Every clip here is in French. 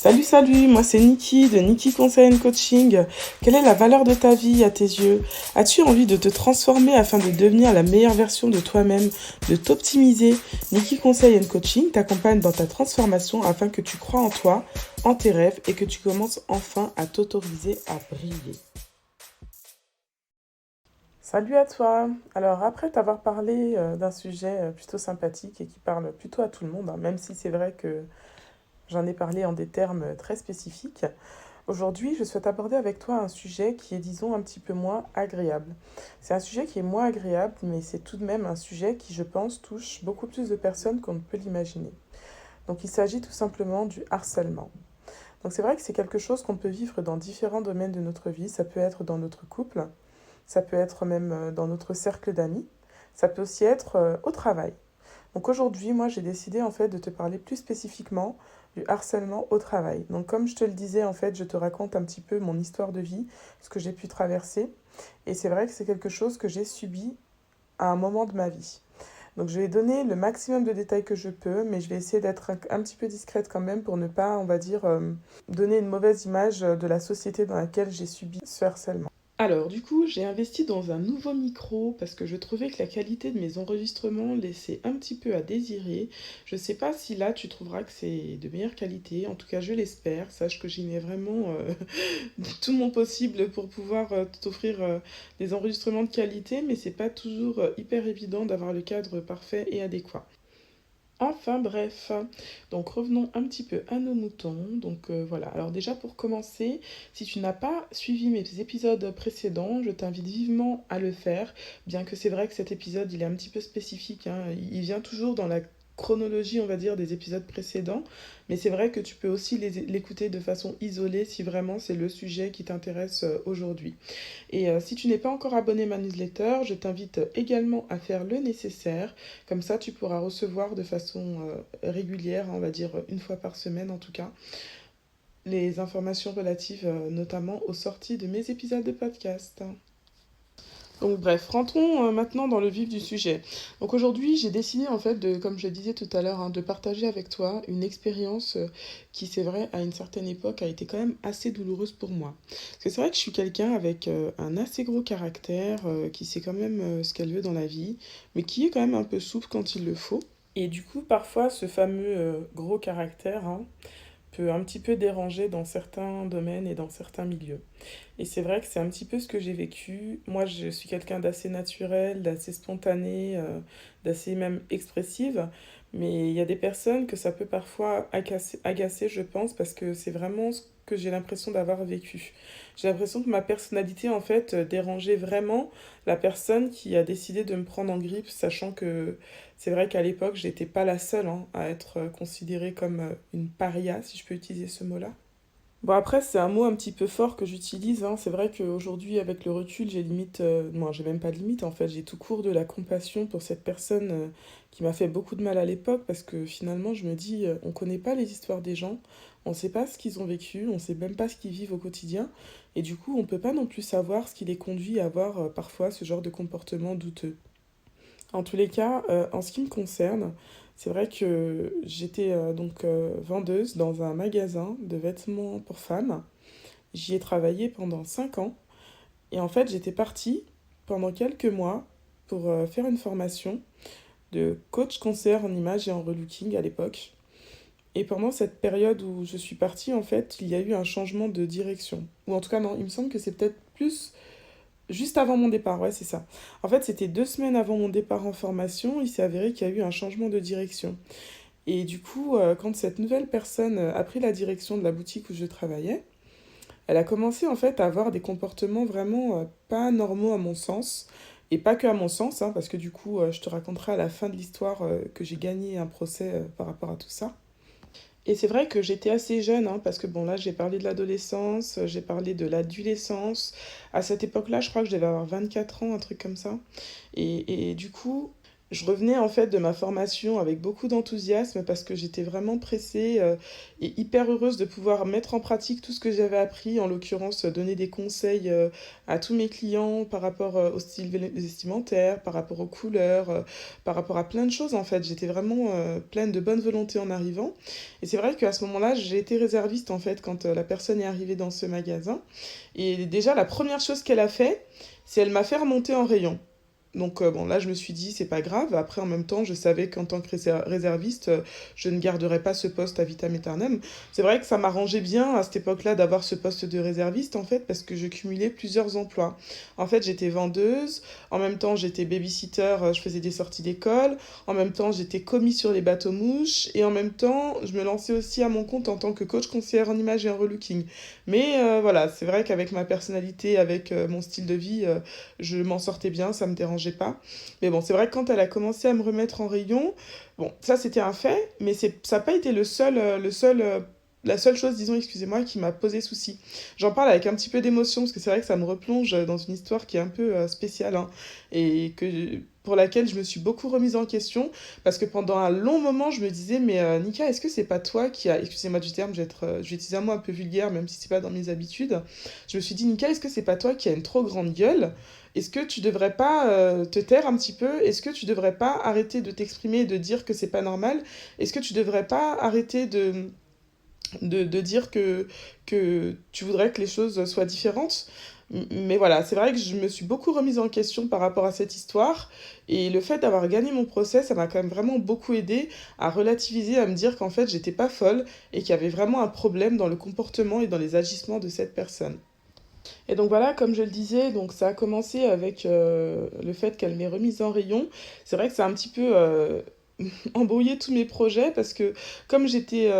Salut, moi c'est Niki de Niki Conseil and Coaching. Quelle est la valeur de ta vie à tes yeux? As-tu envie de te transformer afin de devenir la meilleure version de toi-même, de t'optimiser? Niki Conseil and Coaching t'accompagne dans ta transformation afin que tu crois en toi, en tes rêves et que tu commences enfin à t'autoriser à briller. Salut à toi. Alors après t'avoir parlé d'un sujet plutôt sympathique et qui parle plutôt à tout le monde, même si c'est vrai que j'en ai parlé en des termes très spécifiques. Aujourd'hui, je souhaite aborder avec toi un sujet qui est, disons, un petit peu moins agréable. C'est un sujet qui est moins agréable, mais c'est tout de même un sujet qui, je pense, touche beaucoup plus de personnes qu'on ne peut l'imaginer. Donc il s'agit tout simplement du harcèlement. Donc c'est vrai que c'est quelque chose qu'on peut vivre dans différents domaines de notre vie. Ça peut être dans notre couple, ça peut être même dans notre cercle d'amis, ça peut aussi être au travail. Donc aujourd'hui, moi, j'ai décidé en fait de te parler plus spécifiquement du harcèlement au travail. Donc comme je te le disais, en fait, je te raconte un petit peu mon histoire de vie, ce que j'ai pu traverser. Et c'est vrai que c'est quelque chose que j'ai subi à un moment de ma vie. Donc je vais donner le maximum de détails que je peux, mais je vais essayer d'être un petit peu discrète quand même pour ne pas, on va dire, donner une mauvaise image de la société dans laquelle j'ai subi ce harcèlement. Alors, du coup, j'ai investi dans un nouveau micro parce que je trouvais que la qualité de mes enregistrements laissait un petit peu à désirer. Je sais pas si là tu trouveras que c'est de meilleure qualité, en tout cas je l'espère. Sache que j'y mets vraiment tout mon possible pour pouvoir t'offrir des enregistrements de qualité, mais c'est pas toujours hyper évident d'avoir le cadre parfait et adéquat. Enfin bref, donc revenons un petit peu à nos moutons. Donc voilà, alors déjà pour commencer, si tu n'as pas suivi mes épisodes précédents, je t'invite vivement à le faire, bien que c'est vrai que cet épisode il est un petit peu spécifique, hein. Il vient toujours dans la chronologie on va dire des épisodes précédents, mais c'est vrai que tu peux aussi l'écouter de façon isolée si vraiment c'est le sujet qui t'intéresse aujourd'hui. Et si tu n'es pas encore abonné à ma newsletter, je t'invite également à faire le nécessaire. Comme ça, tu pourras recevoir de façon régulière, on va dire une fois par semaine en tout cas, les informations relatives notamment aux sorties de mes épisodes de podcast. Donc bref, rentrons maintenant dans le vif du sujet. Donc aujourd'hui, j'ai décidé en fait de, comme je le disais tout à l'heure, de partager avec toi une expérience qui, c'est vrai, à une certaine époque a été quand même assez douloureuse pour moi. Parce que c'est vrai que je suis quelqu'un avec un assez gros caractère, qui sait quand même ce qu'elle veut dans la vie, mais qui est quand même un peu souple quand il le faut. Et du coup, parfois, ce fameux gros caractère, peut un petit peu déranger dans certains domaines et dans certains milieux. Et c'est vrai que c'est un petit peu ce que j'ai vécu. Moi, je suis quelqu'un d'assez naturel, d'assez spontané, d'assez même expressive. Mais il y a des personnes que ça peut parfois agacer, je pense, parce que c'est vraiment ce que j'ai l'impression d'avoir vécu. J'ai l'impression que ma personnalité, en fait, dérangeait vraiment la personne qui a décidé de me prendre en grippe, sachant que c'est vrai qu'à l'époque, j'étais pas la seule à être considérée comme une paria, si je peux utiliser ce mot-là. Bon, après, c'est un mot un petit peu fort que j'utilise, hein. C'est vrai qu'aujourd'hui, avec le recul, j'ai limite... non, j'ai même pas de limite, en fait. J'ai tout court de la compassion pour cette personne qui m'a fait beaucoup de mal à l'époque, parce que finalement, je me dis, on connaît pas les histoires des gens, on sait pas ce qu'ils ont vécu, on sait même pas ce qu'ils vivent au quotidien, et du coup, on peut pas non plus savoir ce qui les conduit à avoir parfois ce genre de comportement douteux. En tous les cas, en ce qui me concerne, c'est vrai que j'étais vendeuse dans un magasin de vêtements pour femmes. J'y ai travaillé pendant 5 ans. Et en fait, j'étais partie pendant quelques mois pour faire une formation de coach conseiller en image et en relooking à l'époque. Et pendant cette période où je suis partie, en fait, il y a eu un changement de direction. Ou en tout cas, non, il me semble que c'est peut-être plus juste avant mon départ, ouais, c'est ça. En fait, c'était 2 semaines avant mon départ en formation, il s'est avéré qu'il y a eu un changement de direction. Et du coup, quand cette nouvelle personne a pris la direction de la boutique où je travaillais, elle a commencé en fait à avoir des comportements vraiment pas normaux à mon sens. Et pas que à mon sens, parce que du coup, je te raconterai à la fin de l'histoire que j'ai gagné un procès par rapport à tout ça. Et c'est vrai que j'étais assez jeune, parce que bon, là, j'ai parlé de l'adolescence, j'ai parlé de l'adolescence. À cette époque-là, je crois que je devais avoir 24 ans, un truc comme ça. Et du coup, Je revenais en fait de ma formation avec beaucoup d'enthousiasme parce que j'étais vraiment pressée et hyper heureuse de pouvoir mettre en pratique tout ce que j'avais appris, en l'occurrence donner des conseils à tous mes clients par rapport au style vestimentaire, par rapport aux couleurs, par rapport à plein de choses en fait. J'étais vraiment pleine de bonne volonté en arrivant. Et c'est vrai qu'à ce moment-là, j'ai été réserviste en fait quand la personne est arrivée dans ce magasin. Et déjà, la première chose qu'elle a fait, c'est elle m'a fait remonter en rayon. Donc bon, là, je me suis dit, c'est pas grave. Après, en même temps, je savais qu'en tant que réserviste, je ne garderais pas ce poste à vitam aeternam. C'est vrai que ça m'arrangeait bien à cette époque-là d'avoir ce poste de réserviste, en fait, parce que je cumulais plusieurs emplois. En fait, j'étais vendeuse, en même temps, j'étais babysitter, je faisais des sorties d'école, en même temps, j'étais commis sur les bateaux mouches, et en même temps, je me lançais aussi à mon compte en tant que coach conseillère en image et en relooking. Mais voilà, c'est vrai qu'avec ma personnalité, avec mon style de vie, je m'en sortais bien, ça me dérangeait pas. Mais bon, c'est vrai que quand elle a commencé à me remettre en rayon, bon, ça c'était un fait, mais ça n'a pas été la seule chose, disons, excusez-moi, qui m'a posé souci. J'en parle avec un petit peu d'émotion, parce que c'est vrai que ça me replonge dans une histoire qui est un peu spéciale, hein, et pour laquelle je me suis beaucoup remise en question, parce que pendant un long moment, je me disais, mais Nika, est-ce que c'est pas toi qui a, excusez-moi du terme, je vais utiliser un mot un peu vulgaire, même si c'est pas dans mes habitudes, je me suis dit, Nika, est-ce que c'est pas toi qui a une trop grande gueule? Est-ce que tu devrais pas te taire un petit peu? Est-ce que tu devrais pas arrêter de t'exprimer et de dire que c'est pas normal? Est-ce que tu devrais pas arrêter de dire que tu voudrais que les choses soient différentes? Mais voilà, c'est vrai que je me suis beaucoup remise en question par rapport à cette histoire. Et le fait d'avoir gagné mon procès, ça m'a quand même vraiment beaucoup aidé à relativiser, à me dire qu'en fait, j'étais pas folle et qu'il y avait vraiment un problème dans le comportement et dans les agissements de cette personne. Et donc voilà, comme je le disais, donc ça a commencé avec le fait qu'elle m'ait remise en rayon. C'est vrai que ça a un petit peu embrouillé tous mes projets parce que comme j'étais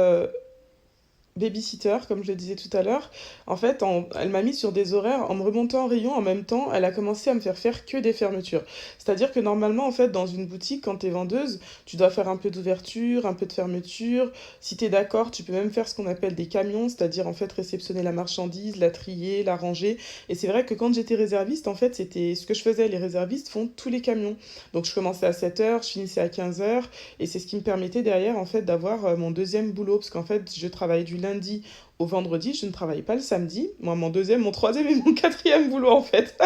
babysitter, comme je le disais tout à l'heure, en fait, elle m'a mis sur des horaires en me remontant en rayon en même temps, elle a commencé à me faire faire que des fermetures. C'est-à-dire que normalement, en fait, dans une boutique, quand t'es vendeuse, tu dois faire un peu d'ouverture, un peu de fermeture. Si t'es d'accord, tu peux même faire ce qu'on appelle des camions, c'est-à-dire en fait réceptionner la marchandise, la trier, la ranger. Et c'est vrai que quand j'étais réserviste, en fait, c'était ce que je faisais. Les réservistes font tous les camions. Donc je commençais à 7 heures, je finissais à 15 heures, et c'est ce qui me permettait derrière, en fait, d'avoir mon deuxième boulot, parce qu'en fait, je travaillais du lundi au vendredi, je ne travaillais pas le samedi. Moi, mon deuxième, mon troisième et mon quatrième boulot, en fait.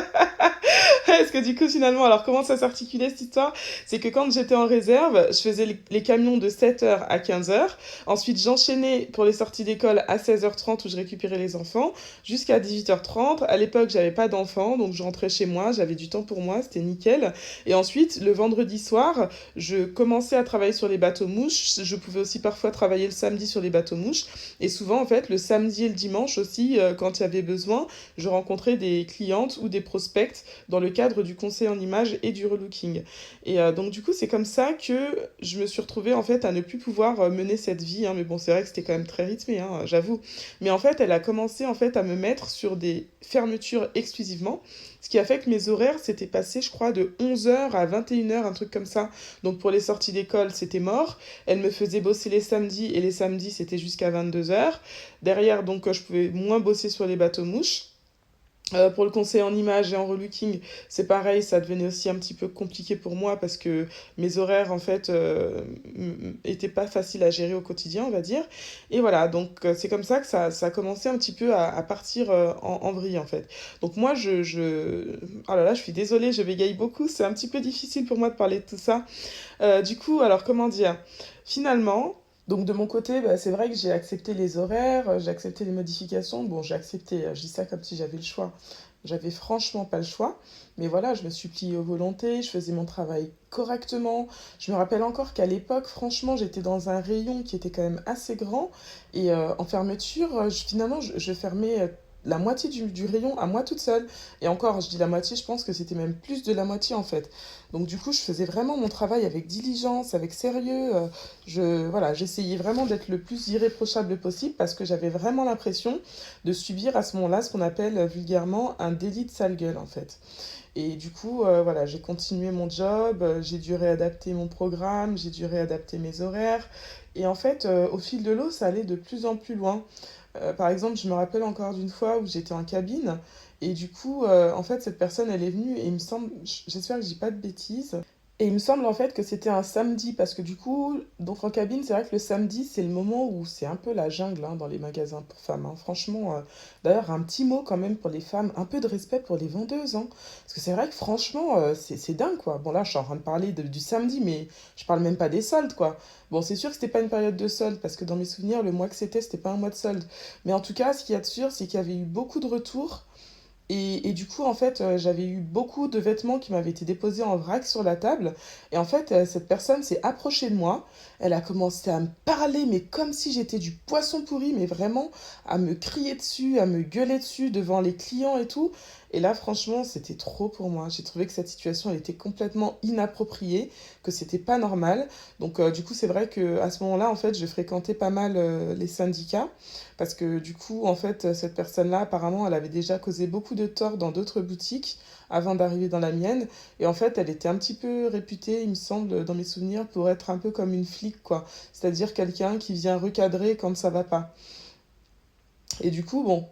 Parce que du coup, finalement, alors comment ça s'articulait cette histoire? C'est que quand j'étais en réserve, je faisais les camions de 7 heures à 15 heures. Ensuite, j'enchaînais pour les sorties d'école à 16h30 où je récupérais les enfants jusqu'à 18h30. À l'époque, j'avais pas d'enfants, donc je rentrais chez moi, j'avais du temps pour moi, c'était nickel. Et ensuite, le vendredi soir, je commençais à travailler sur les bateaux mouches. Je pouvais aussi parfois travailler le samedi sur les bateaux mouches. Et souvent, en fait, le samedi et le dimanche aussi, quand il y avait besoin, je rencontrais des clientes ou des prospects dans le cadre du conseil en image et du relooking. Et donc du coup, c'est comme ça que je me suis retrouvée en fait à ne plus pouvoir mener cette vie, hein. Mais bon, c'est vrai que c'était quand même très rythmé, hein, j'avoue. Mais en fait, elle a commencé en fait à me mettre sur des fermetures exclusivement, ce qui a fait que mes horaires s'étaient passés, je crois, de 11 heures à 21 heures, un truc comme ça. Donc pour les sorties d'école, c'était mort. Elle me faisait bosser les samedis, et les samedis, c'était jusqu'à 22 heures. Derrière, donc, je pouvais moins bosser sur les bateaux mouches. Pour le conseil en image et en relooking, c'est pareil, ça devenait aussi un petit peu compliqué pour moi parce que mes horaires, en fait, étaient pas faciles à gérer au quotidien, on va dire. Et voilà, donc c'est comme ça que ça a commencé un petit peu à partir en vrille, en fait. Donc moi, oh là là, je suis désolée, je bégaye beaucoup, c'est un petit peu difficile pour moi de parler de tout ça. Du coup, alors comment dire? Finalement, donc de mon côté, bah, c'est vrai que j'ai accepté les horaires, j'ai accepté les modifications. Bon, j'ai accepté, je dis ça comme si j'avais le choix. J'avais franchement pas le choix. Mais voilà, je me suis pliée aux volontés, je faisais mon travail correctement. Je me rappelle encore qu'à l'époque, franchement, j'étais dans un rayon qui était quand même assez grand. Et en fermeture, finalement, je fermais la moitié du rayon à moi toute seule. Et encore, je dis la moitié, je pense que c'était même plus de la moitié en fait. Donc du coup, je faisais vraiment mon travail avec diligence, avec sérieux. Voilà, j'essayais vraiment d'être le plus irréprochable possible parce que j'avais vraiment l'impression de subir à ce moment-là ce qu'on appelle vulgairement un délit de sale gueule en fait. Et du coup, voilà, j'ai continué mon job, j'ai dû réadapter mon programme, j'ai dû réadapter mes horaires. Et en fait, au fil de l'eau, ça allait de plus en plus loin. Par exemple, je me rappelle encore d'une fois où j'étais en cabine et du coup, en fait, cette personne, elle est venue et il me semble, j'espère que je dis pas de bêtises, Et il me semble en fait que c'était un samedi, parce que du coup, donc en cabine, c'est vrai que le samedi, c'est le moment où c'est un peu la jungle hein, dans les magasins pour femmes, hein. Franchement, d'ailleurs, un petit mot quand même pour les femmes, un peu de respect pour les vendeuses, hein. Parce que c'est vrai que franchement, c'est dingue quoi. Bon là, je suis en train de parler du samedi, mais je parle même pas des soldes quoi. Bon, c'est sûr que c'était pas une période de solde, parce que dans mes souvenirs, le mois que c'était pas un mois de solde. Mais en tout cas, ce qu'il y a de sûr, c'est qu'il y avait eu beaucoup de retours. Et du coup, en fait, j'avais eu beaucoup de vêtements qui m'avaient été déposés en vrac sur la table. Et en fait, cette personne s'est approchée de moi. Elle a commencé à me parler, mais comme si j'étais du poisson pourri, mais vraiment à me crier dessus, à me gueuler dessus devant les clients et tout. Et là, franchement, c'était trop pour moi. J'ai trouvé que cette situation, elle était complètement inappropriée, que c'était pas normal. Donc, du coup, c'est vrai que à ce moment-là, en fait, je fréquentais pas mal les syndicats. Parce que du coup, en fait, cette personne-là, apparemment, elle avait déjà causé beaucoup de tort dans d'autres boutiques avant d'arriver dans la mienne. Et en fait, elle était un petit peu réputée, il me semble, dans mes souvenirs, pour être un peu comme une flic, quoi. C'est-à-dire quelqu'un qui vient recadrer quand ça va pas. Et du coup, bon,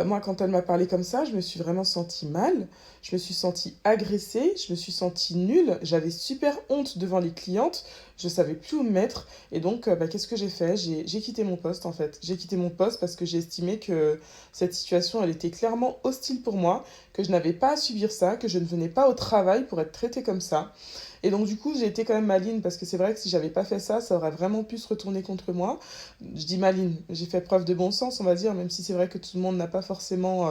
moi, quand elle m'a parlé comme ça, je me suis vraiment sentie mal, je me suis sentie agressée, je me suis sentie nulle, j'avais super honte devant les clientes, je savais plus où me mettre. Et donc, bah, qu'est-ce que j'ai fait? J'ai quitté mon poste, en fait. J'ai quitté mon poste parce que j'ai estimé que cette situation, elle était clairement hostile pour moi, que je n'avais pas à subir ça, que je ne venais pas au travail pour être traitée comme ça. Et donc, du coup, j'ai été quand même maligne parce que c'est vrai que si j'avais pas fait ça, ça aurait vraiment pu se retourner contre moi. Je dis maligne, j'ai fait preuve de bon sens, on va dire, même si c'est vrai que tout le monde n'a pas forcément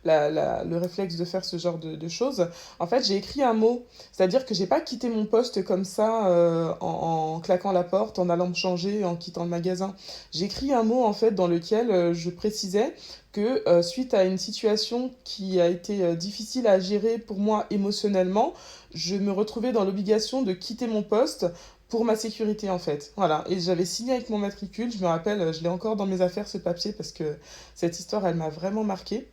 le réflexe de faire ce genre de choses. En fait, j'ai écrit un mot, c'est-à-dire que j'ai pas quitté mon poste comme ça en claquant la porte, en allant me changer, en quittant le magasin. J'ai écrit un mot en fait dans lequel je précisais que suite à une situation qui a été difficile à gérer pour moi émotionnellement, je me retrouvais dans l'obligation de quitter mon poste pour ma sécurité en fait. Voilà, et j'avais signé avec mon matricule, je me rappelle, je l'ai encore dans mes affaires ce papier parce que cette histoire elle m'a vraiment marquée.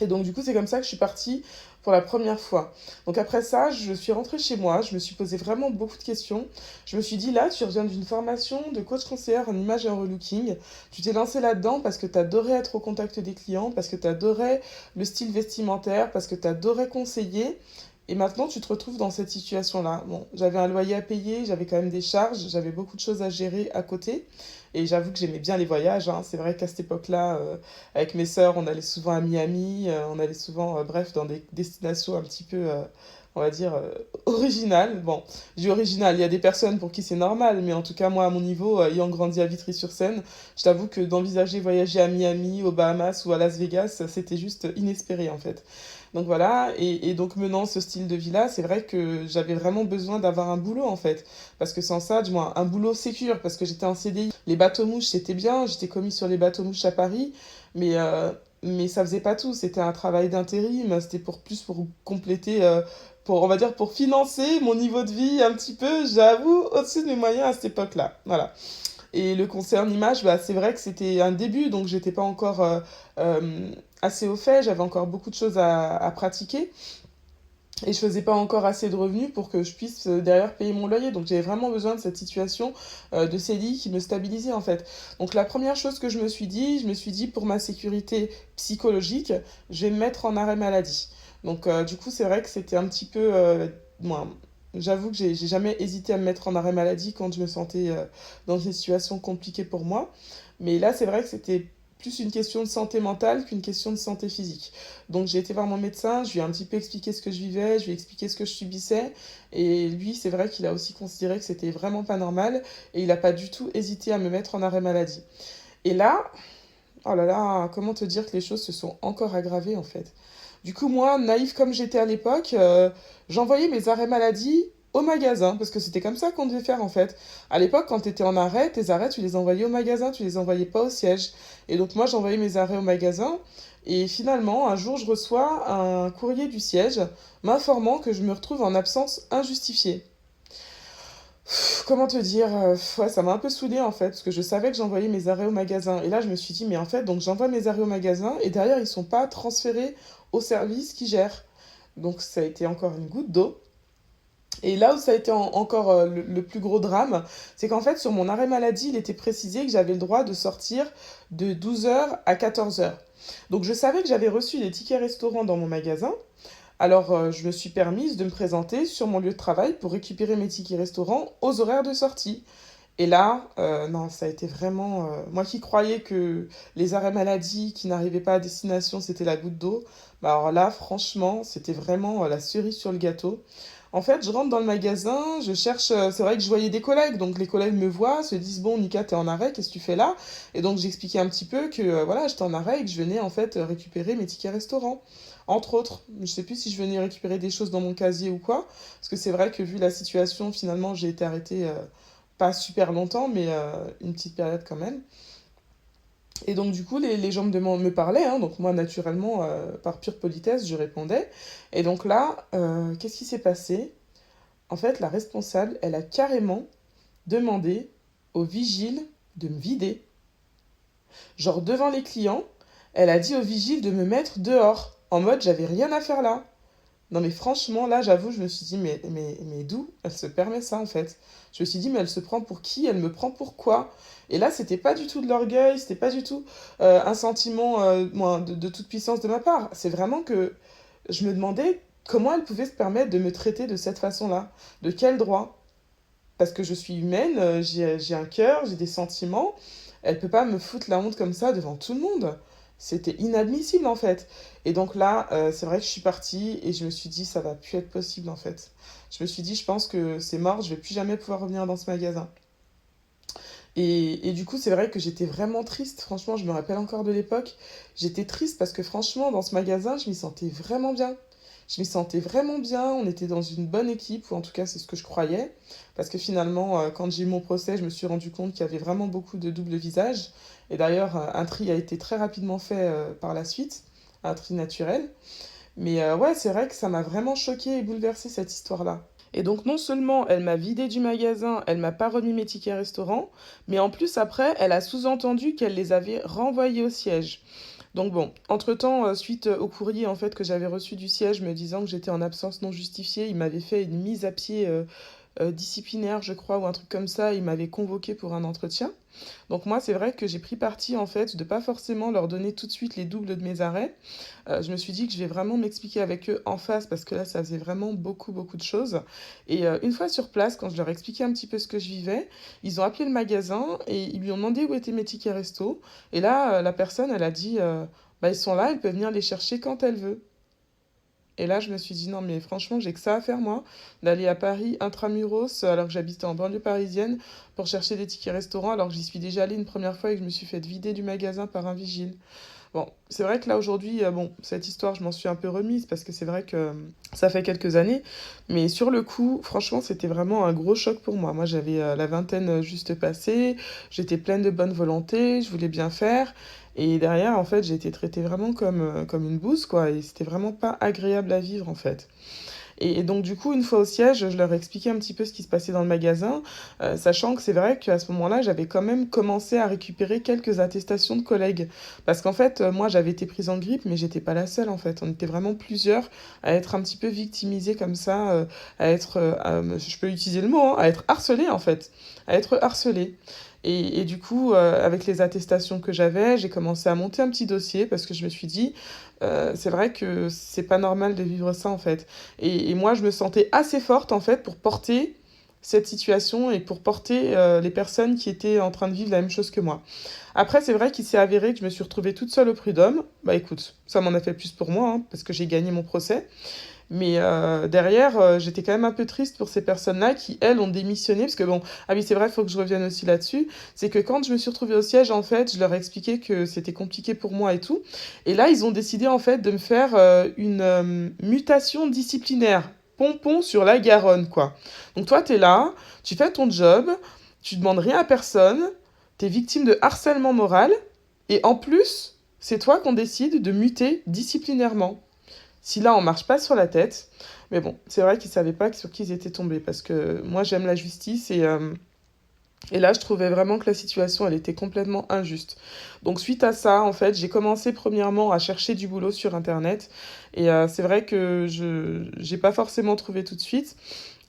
Et donc du coup c'est comme ça que je suis partie pour la première fois. Donc après ça, je suis rentrée chez moi, je me suis posé vraiment beaucoup de questions. Je me suis dit là, tu reviens d'une formation de coach conseillère en image et en relooking. Tu t'es lancée là-dedans parce que tu adorais être au contact des clients, parce que tu adorais le style vestimentaire, parce que tu adorais conseiller. Et maintenant, tu te retrouves dans cette situation-là. Bon, j'avais un loyer à payer, j'avais quand même des charges, j'avais beaucoup de choses à gérer à côté. Et j'avoue que j'aimais bien les voyages, hein. C'est vrai qu'à cette époque-là, avec mes sœurs, on allait souvent à Miami, on allait souvent, bref, dans des destinations un petit peu, on va dire, originales. Bon, je dis original, il y a des personnes pour qui c'est normal, mais en tout cas, moi, à mon niveau, ayant grandi à Vitry-sur-Seine, je t'avoue que d'envisager voyager à Miami, aux Bahamas ou à Las Vegas, c'était juste inespéré, en fait. Donc voilà, et donc menant ce style de vie-là, c'est vrai que j'avais vraiment besoin d'avoir un boulot en fait. Parce que sans ça, du moins un boulot sécure, parce que j'étais en CDI. Les bateaux-mouches, c'était bien, j'étais commis sur les bateaux-mouches à Paris, mais, euh, mais ça faisait pas tout. C'était un travail d'intérim, c'était pour plus pour compléter, pour, on va dire, pour financer mon niveau de vie un petit peu, j'avoue, au-dessus de mes moyens à cette époque-là. Voilà. Et le concert en image, bah, c'est vrai que c'était un début, donc j'étais pas encore assez au fait, j'avais encore beaucoup de choses à pratiquer. Et je faisais pas encore assez de revenus pour que je puisse derrière payer mon loyer. Donc j'avais vraiment besoin de cette situation de CDI qui me stabilisait en fait. Donc la première chose que je me suis dit pour ma sécurité psychologique, je vais me mettre en arrêt maladie. Donc du coup c'est vrai que c'était un petit peu... moi, j'avoue que j'ai jamais hésité à me mettre en arrêt maladie quand je me sentais dans une situation compliquée pour moi. Mais là c'est vrai que c'était plus une question de santé mentale qu'une question de santé physique. Donc j'ai été voir mon médecin, je lui ai un petit peu expliqué ce que je vivais, je lui ai expliqué ce que je subissais. Et lui, c'est vrai qu'il a aussi considéré que c'était vraiment pas normal et il n'a pas du tout hésité à me mettre en arrêt maladie. Et là, oh là là, comment te dire que les choses se sont encore aggravées en fait. Du coup, moi, naïve comme j'étais à l'époque, j'envoyais mes arrêts maladie au magasin, parce que c'était comme ça qu'on devait faire en fait. À l'époque, quand tu étais en arrêt, tes arrêts, tu les envoyais au magasin, tu les envoyais pas au siège. Et donc moi, j'envoyais mes arrêts au magasin, et finalement, un jour, je reçois un courrier du siège m'informant que je me retrouve en absence injustifiée. Comment te dire, ouais, ça m'a un peu saoulée en fait, parce que je savais que j'envoyais mes arrêts au magasin. Et là, je me suis dit, mais en fait, donc j'envoie mes arrêts au magasin et derrière, ils sont pas transférés au service qui gère. Donc ça a été encore une goutte d'eau. Et là où ça a été encore le plus gros drame, c'est qu'en fait, sur mon arrêt maladie, il était précisé que j'avais le droit de sortir de 12 heures à 14 heures. Donc je savais que j'avais reçu des tickets restaurants dans mon magasin, Alors, je me suis permise de me présenter sur mon lieu de travail pour récupérer mes tickets restaurants aux horaires de sortie. Et là, non, ça a été vraiment... moi qui croyais que les arrêts maladie qui n'arrivaient pas à destination, c'était la goutte d'eau, bah alors là, franchement, c'était vraiment la cerise sur le gâteau. En fait, je rentre dans le magasin, je cherche... c'est vrai que je voyais des collègues, donc les collègues me voient, se disent, bon, Nika, t'es en arrêt, qu'est-ce que tu fais là? Et donc j'expliquais un petit peu que, voilà, j'étais en arrêt et que je venais en fait récupérer mes tickets restaurant. Entre autres, je sais plus si je venais récupérer des choses dans mon casier ou quoi, parce que c'est vrai que vu la situation, finalement, j'ai été arrêtée pas super longtemps, mais une petite période quand même. Et donc, du coup, les gens me parlaient, hein, donc moi, naturellement, par pure politesse, je répondais. Et donc là, qu'est-ce qui s'est passé? En fait, la responsable, elle a carrément demandé au vigile de me vider. Genre, devant les clients, elle a dit au vigile de me mettre dehors, en mode j'avais rien à faire là. Non mais franchement, là, j'avoue, je me suis dit, mais d'où elle se permet ça, en fait? Je me suis dit, mais elle se prend pour qui? Elle me prend pour quoi? Et là, c'était pas du tout de l'orgueil, c'était pas du tout un sentiment de toute puissance de ma part. C'est vraiment que je me demandais comment elle pouvait se permettre de me traiter de cette façon-là. De quel droit? Parce que je suis humaine, j'ai un cœur, j'ai des sentiments. Elle peut pas me foutre la honte comme ça devant tout le monde. C'était inadmissible en fait. Et donc là, c'est vrai que je suis partie et je me suis dit, ça va plus être possible en fait. Je me suis dit, je pense que c'est mort, je vais plus jamais pouvoir revenir dans ce magasin. Et du coup, c'est vrai que j'étais vraiment triste. Franchement, je me rappelle encore de l'époque. J'étais triste parce que franchement, dans ce magasin, je m'y sentais vraiment bien. Je m'y sentais vraiment bien. On était dans une bonne équipe, ou en tout cas, c'est ce que je croyais. Parce que finalement, quand j'ai eu mon procès, je me suis rendu compte qu'il y avait vraiment beaucoup de double visage. Et d'ailleurs, un tri a été très rapidement fait par la suite, un tri naturel. Mais ouais, c'est vrai que ça m'a vraiment choquée et bouleversée cette histoire-là. Et donc non seulement elle m'a vidé du magasin, elle m'a pas remis mes tickets restaurant, mais en plus après, elle a sous-entendu qu'elle les avait renvoyés au siège. Donc bon, entre-temps, suite au courrier en fait que j'avais reçu du siège me disant que j'étais en absence non justifiée, il m'avait fait une mise à pied disciplinaire, je crois, ou un truc comme ça, il m'avait convoqué pour un entretien. Donc moi, c'est vrai que j'ai pris parti en fait de pas forcément leur donner tout de suite les doubles de mes arrêts. Je me suis dit que je vais vraiment m'expliquer avec eux en face parce que là, ça faisait vraiment beaucoup, beaucoup de choses. Et une fois sur place, quand je leur ai expliqué un petit peu ce que je vivais, ils ont appelé le magasin et ils lui ont demandé où étaient mes tickets resto. Et là, la personne, elle a dit, bah, ils sont là, elle peut venir les chercher quand elle veut. Et là, je me suis dit, non, mais franchement, j'ai que ça à faire, moi, d'aller à Paris intramuros, alors que j'habitais en banlieue parisienne, pour chercher des tickets restaurants, alors que j'y suis déjà allée une première fois et que je me suis fait vider du magasin par un vigile. Bon, c'est vrai que là, aujourd'hui, bon, cette histoire, je m'en suis un peu remise, parce que c'est vrai que ça fait quelques années, mais sur le coup, franchement, c'était vraiment un gros choc pour moi. Moi, j'avais la vingtaine juste passée, j'étais pleine de bonne volonté, je voulais bien faire, et derrière, en fait, j'ai été traitée vraiment comme une bouse, quoi, et c'était vraiment pas agréable à vivre, en fait. Et donc, du coup, une fois au siège, je leur ai expliqué un petit peu ce qui se passait dans le magasin, sachant que c'est vrai qu'à ce moment-là, j'avais quand même commencé à récupérer quelques attestations de collègues. Parce qu'en fait, moi, j'avais été prise en grippe, mais j'étais pas la seule, en fait. On était vraiment plusieurs à être un petit peu victimisés comme ça, à être, je peux utiliser le mot, hein, à être harcelés, en fait. À être harcelés. Et du coup, avec les attestations que j'avais, j'ai commencé à monter un petit dossier parce que je me suis dit, c'est vrai que c'est pas normal de vivre ça en fait. Et moi, je me sentais assez forte en fait pour porter cette situation et pour porter les personnes qui étaient en train de vivre la même chose que moi. Après, c'est vrai qu'il s'est avéré que je me suis retrouvée toute seule au prud'homme. Bah écoute, ça m'en a fait plus pour moi hein, parce que j'ai gagné mon procès. Mais derrière, j'étais quand même un peu triste pour ces personnes-là qui, elles, ont démissionné. Parce que bon, ah oui, c'est vrai, il faut que je revienne aussi là-dessus. C'est que quand je me suis retrouvée au siège, en fait, je leur ai expliqué que c'était compliqué pour moi et tout. Et là, ils ont décidé, en fait, de me faire une mutation disciplinaire. Pompon sur la Garonne, quoi. Donc toi, t'es là, tu fais ton job, tu demandes rien à personne, t'es victime de harcèlement moral. Et en plus, c'est toi qu'on décide de muter disciplinairement. Si là, on marche pas sur la tête, mais bon, c'est vrai qu'ils savaient pas sur qui ils étaient tombés, parce que moi, j'aime la justice, et là, je trouvais vraiment que la situation, elle était complètement injuste. Donc, suite à ça, en fait, j'ai commencé premièrement à chercher du boulot sur Internet, et c'est vrai que je j'ai pas forcément trouvé tout de suite,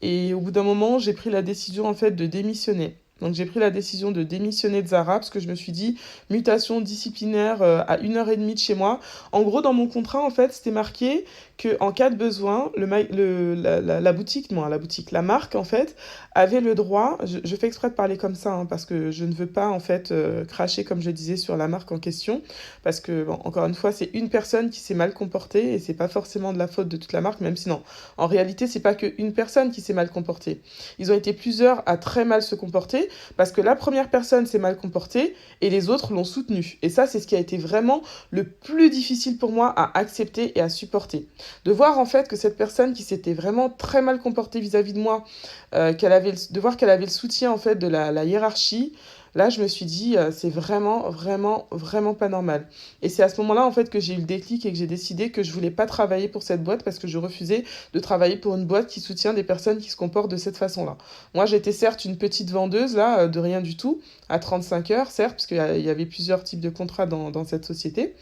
et au bout d'un moment, j'ai pris la décision, en fait, de démissionner. Donc j'ai pris la décision de démissionner de Zara parce que je me suis dit mutation disciplinaire à 1 heure et demie de chez moi. En gros, dans mon contrat, en fait, c'était marqué qu'en cas de besoin, la boutique, non, la boutique, la marque, en fait, avait le droit, je fais exprès de parler comme ça, hein, parce que je ne veux pas, en fait, cracher, comme je disais, sur la marque en question, parce que, bon, encore une fois, c'est une personne qui s'est mal comportée, et c'est pas forcément de la faute de toute la marque, même si non, en réalité, c'est pas qu'une personne qui s'est mal comportée. Ils ont été plusieurs à très mal se comporter, parce que la première personne s'est mal comportée, et les autres l'ont soutenue. Et ça, c'est ce qui a été vraiment le plus difficile pour moi à accepter et à supporter. De voir en fait que cette personne qui s'était vraiment très mal comportée vis-à-vis de moi, de voir qu'elle avait le soutien en fait de la hiérarchie, là je me suis dit c'est vraiment, vraiment, vraiment pas normal. Et c'est à ce moment-là en fait que j'ai eu le déclic et que j'ai décidé que je voulais pas travailler pour cette boîte parce que je refusais de travailler pour une boîte qui soutient des personnes qui se comportent de cette façon-là. Moi j'étais certes une petite vendeuse là, de rien du tout, à 35 heures certes, parce qu'il y avait plusieurs types de contrats dans cette société.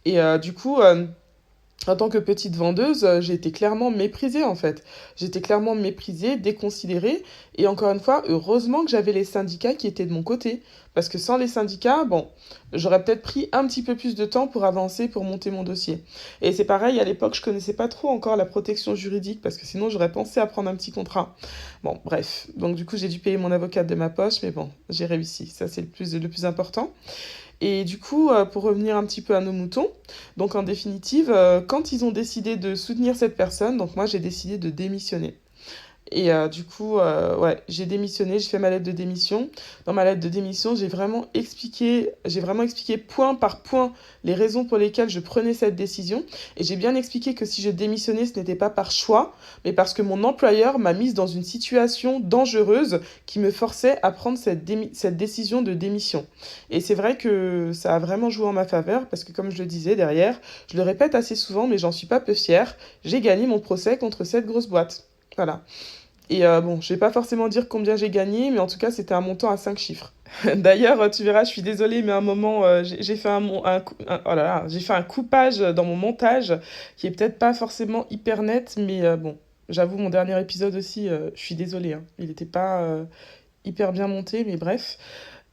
Et du coup, en tant que petite vendeuse, j'ai été clairement méprisée en fait. J'étais clairement méprisée, déconsidérée. Et encore une fois, heureusement que j'avais les syndicats qui étaient de mon côté. Parce que sans les syndicats, bon, j'aurais peut-être pris un petit peu plus de temps pour avancer, pour monter mon dossier. Et c'est pareil, à l'époque, je connaissais pas trop encore la protection juridique, parce que sinon j'aurais pensé à prendre un petit contrat. Bon, bref. Donc du coup, j'ai dû payer mon avocate de ma poche, mais bon, j'ai réussi. Ça, c'est le plus important. Et du coup, pour revenir un petit peu à nos moutons, donc en définitive, quand ils ont décidé de soutenir cette personne, donc moi j'ai décidé de démissionner. Et du coup, ouais, j'ai démissionné, j'ai fait ma lettre de démission. Dans ma lettre de démission, j'ai vraiment expliqué point par point les raisons pour lesquelles je prenais cette décision. Et j'ai bien expliqué que si je démissionnais, ce n'était pas par choix, mais parce que mon employeur m'a mise dans une situation dangereuse qui me forçait à prendre cette décision de démission. Et c'est vrai que ça a vraiment joué en ma faveur, parce que comme je le disais derrière, je le répète assez souvent, mais j'en suis pas peu fière, j'ai gagné mon procès contre cette grosse boîte. Voilà. Et bon, je vais pas forcément dire combien j'ai gagné, mais en tout cas, c'était un montant à 5 chiffres. D'ailleurs, tu verras, je suis désolée, mais à un moment, j'ai fait oh là là, j'ai fait un coupage dans mon montage qui est peut-être pas forcément hyper net, mais bon, j'avoue, mon dernier épisode aussi, je suis désolée, hein, il était pas hyper bien monté, mais bref.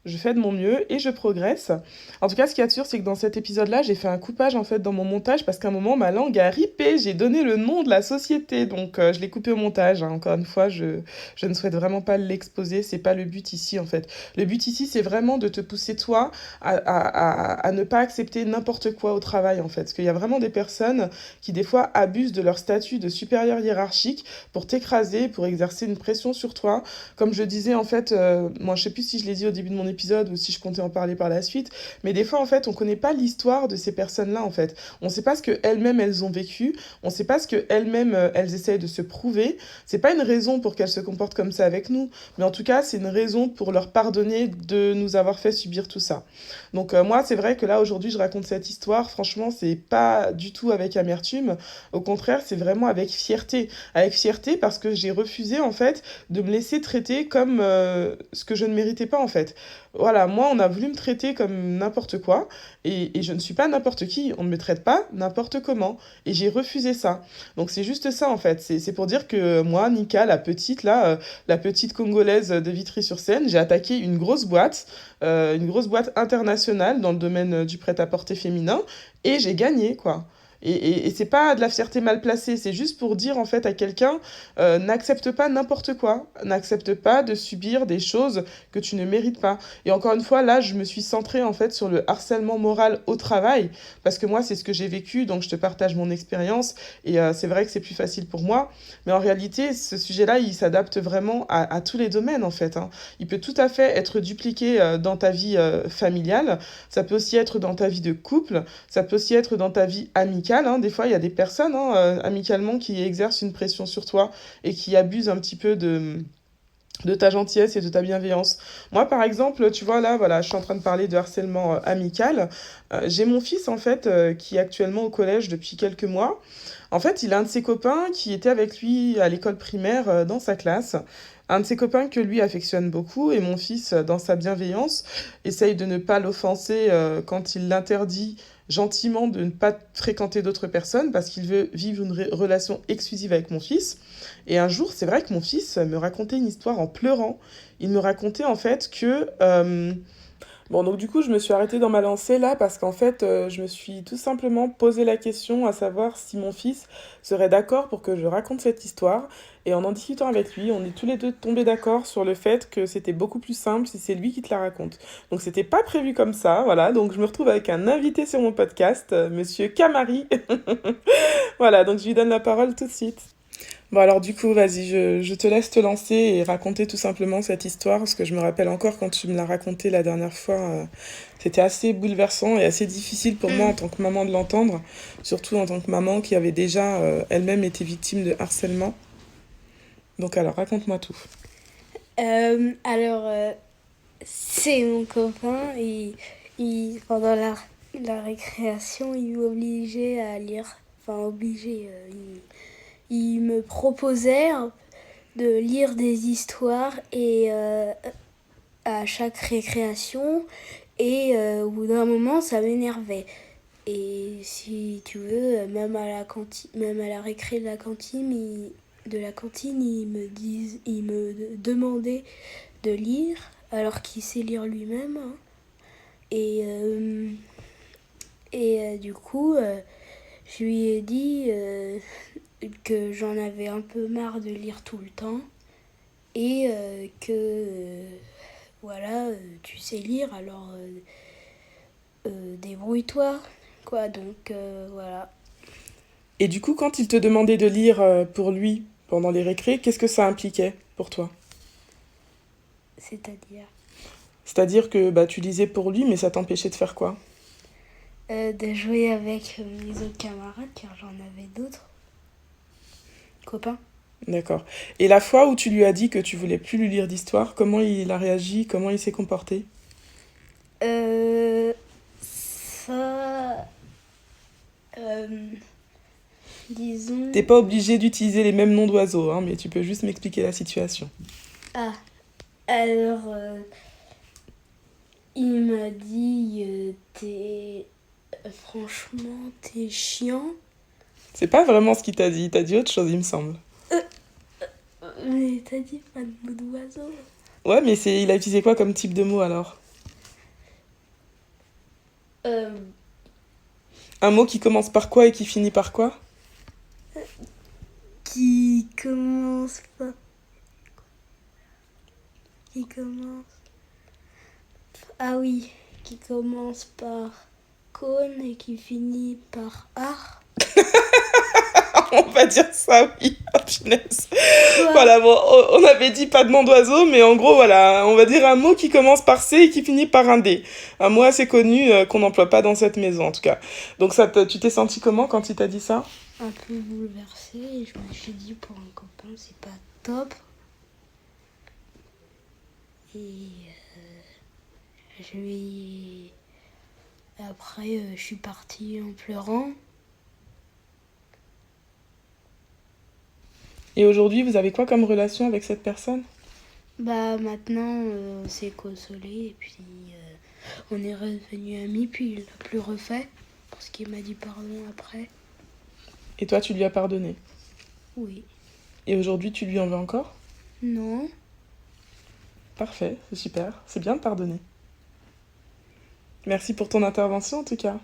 Je fais de mon mieux et je progresse. En tout cas, ce qu'il y a de sûr, c'est que dans cet épisode-là, j'ai fait un coupage en fait dans mon montage parce qu'à un moment, ma langue a ripé. J'ai donné le nom de la société, donc je l'ai coupé au montage, hein. Encore une fois, je ne souhaite vraiment pas l'exposer. C'est pas le but ici en fait. Le but ici, c'est vraiment de te pousser toi à ne pas accepter n'importe quoi au travail en fait. Parce qu'il y a vraiment des personnes qui des fois abusent de leur statut de supérieur hiérarchique pour t'écraser, pour exercer une pression sur toi. Comme je disais en fait, moi je sais plus si je l'ai dit au début de mon épisode ou si je comptais en parler par la suite, mais des fois en fait on connaît pas l'histoire de ces personnes-là en fait. On sait pas ce que elles-mêmes elles ont vécu, on sait pas ce que elles-mêmes elles essayent de se prouver. C'est pas une raison pour qu'elles se comportent comme ça avec nous, mais en tout cas c'est une raison pour leur pardonner de nous avoir fait subir tout ça. Donc moi c'est vrai que là aujourd'hui je raconte cette histoire, franchement c'est pas du tout avec amertume, au contraire c'est vraiment avec fierté parce que j'ai refusé en fait de me laisser traiter comme ce que je ne méritais pas en fait. Voilà, moi, on a voulu me traiter comme n'importe quoi, et je ne suis pas n'importe qui, on ne me traite pas n'importe comment, et j'ai refusé ça. Donc c'est juste ça, en fait, c'est pour dire que moi, Nika, la petite, là, la petite Congolaise de Vitry-sur-Seine, j'ai attaqué une grosse boîte internationale dans le domaine du prêt-à-porter féminin, et j'ai gagné, quoi. Et c'est pas de la fierté mal placée, c'est juste pour dire en fait à quelqu'un n'accepte pas n'importe quoi, n'accepte pas de subir des choses que tu ne mérites pas. Et encore une fois, là, je me suis centrée en fait sur le harcèlement moral au travail, parce que moi, c'est ce que j'ai vécu, donc je te partage mon expérience, et c'est vrai que c'est plus facile pour moi, mais en réalité, ce sujet-là, il s'adapte vraiment à tous les domaines en fait, hein. Il peut tout à fait être dupliqué dans ta vie familiale, ça peut aussi être dans ta vie de couple, ça peut aussi être dans ta vie amicale, hein. Des fois, il y a des personnes hein, amicalement qui exercent une pression sur toi et qui abusent un petit peu de ta gentillesse et de ta bienveillance. Moi, par exemple, tu vois, là, voilà, je suis en train de parler de harcèlement amical. J'ai mon fils, en fait, qui est actuellement au collège depuis quelques mois. En fait, il a un de ses copains qui était avec lui à l'école primaire dans sa classe. Un de ses copains que lui affectionne beaucoup et mon fils, dans sa bienveillance, essaye de ne pas l'offenser quand il l'interdit gentiment de ne pas fréquenter d'autres personnes parce qu'il veut vivre une relation exclusive avec mon fils. Et un jour, c'est vrai que mon fils me racontait une histoire en pleurant. Il me racontait en fait que Bon, donc du coup, je me suis arrêtée dans ma lancée là parce qu'en fait, je me suis tout simplement posé la question à savoir si mon fils serait d'accord pour que je raconte cette histoire. Et en discutant avec lui, on est tous les deux tombés d'accord sur le fait que c'était beaucoup plus simple si c'est lui qui te la raconte. Donc c'était pas prévu comme ça, voilà. Donc je me retrouve avec un invité sur mon podcast, Monsieur Camari. Voilà, donc je lui donne la parole tout de suite. Bon alors du coup, vas-y, je te laisse te lancer et raconter tout simplement cette histoire, parce que je me rappelle encore quand tu me l'as raconté la dernière fois, c'était assez bouleversant et assez difficile pour moi en tant que maman de l'entendre, surtout en tant que maman qui avait déjà elle-même été victime de harcèlement. Donc alors, raconte-moi tout. Alors, c'est mon copain et pendant la récréation, il m'obligeait à lire. Enfin, obligé. Il me proposait de lire des histoires et à chaque récréation. Et au bout d'un moment, ça m'énervait. Et si tu veux, même à la cantine, même à la récré de la cantine, il me demandait de lire, alors qu'il sait lire lui-même, hein. Et, du coup, je lui ai dit que j'en avais un peu marre de lire tout le temps et que voilà, tu sais lire, alors débrouille-toi, quoi. Donc voilà, Et du coup, quand il te demandait de lire pour lui pendant les récrés, qu'est-ce que ça impliquait pour toi? c'est-à-dire C'est-à-dire que bah, tu lisais pour lui, mais ça t'empêchait de faire quoi? de jouer avec mes autres camarades, car j'en avais d'autres copains. D'accord. Et la fois où tu lui as dit que tu voulais plus lui lire d'histoire, comment il a réagi, comment il s'est comporté? Ça, euh, T'es disons. pas obligé d'utiliser les mêmes noms d'oiseaux, hein, mais tu peux juste m'expliquer la situation. Ah, alors, il m'a dit, franchement, t'es chiant. C'est pas vraiment ce qu'il t'a dit, il t'a dit autre chose, il me semble. Mais t'as dit pas de mots d'oiseau. Ouais, mais il a utilisé quoi comme type de mot alors? Euh, Un mot qui commence par quoi et qui finit par quoi? qui commence pas. Qui commence. Ah oui, qui commence par cône et qui finit par art. On va dire ça, oui. Oh, punaise. Quoi? Voilà, bon, on avait dit pas de nom d'oiseau, mais en gros, voilà, on va dire un mot qui commence par C et qui finit par un D. Un mot assez connu qu'on n'emploie pas dans cette maison, en tout cas. Donc, tu t'es senti comment quand il t'a dit ça? Un peu bouleversée et je me suis dit pour un copain c'est pas top. Et je lui. Après, je suis partie en pleurant. Et aujourd'hui, vous avez quoi comme relation avec cette personne? Bah maintenant, on s'est consolé et puis on est redevenus amis. Puis il l'a plus refait parce qu'il m'a dit pardon après. Et toi, tu lui as pardonné. Oui. Et aujourd'hui, tu lui en veux encore? Non. Parfait, c'est super. C'est bien de pardonner. Merci pour ton intervention, en tout cas.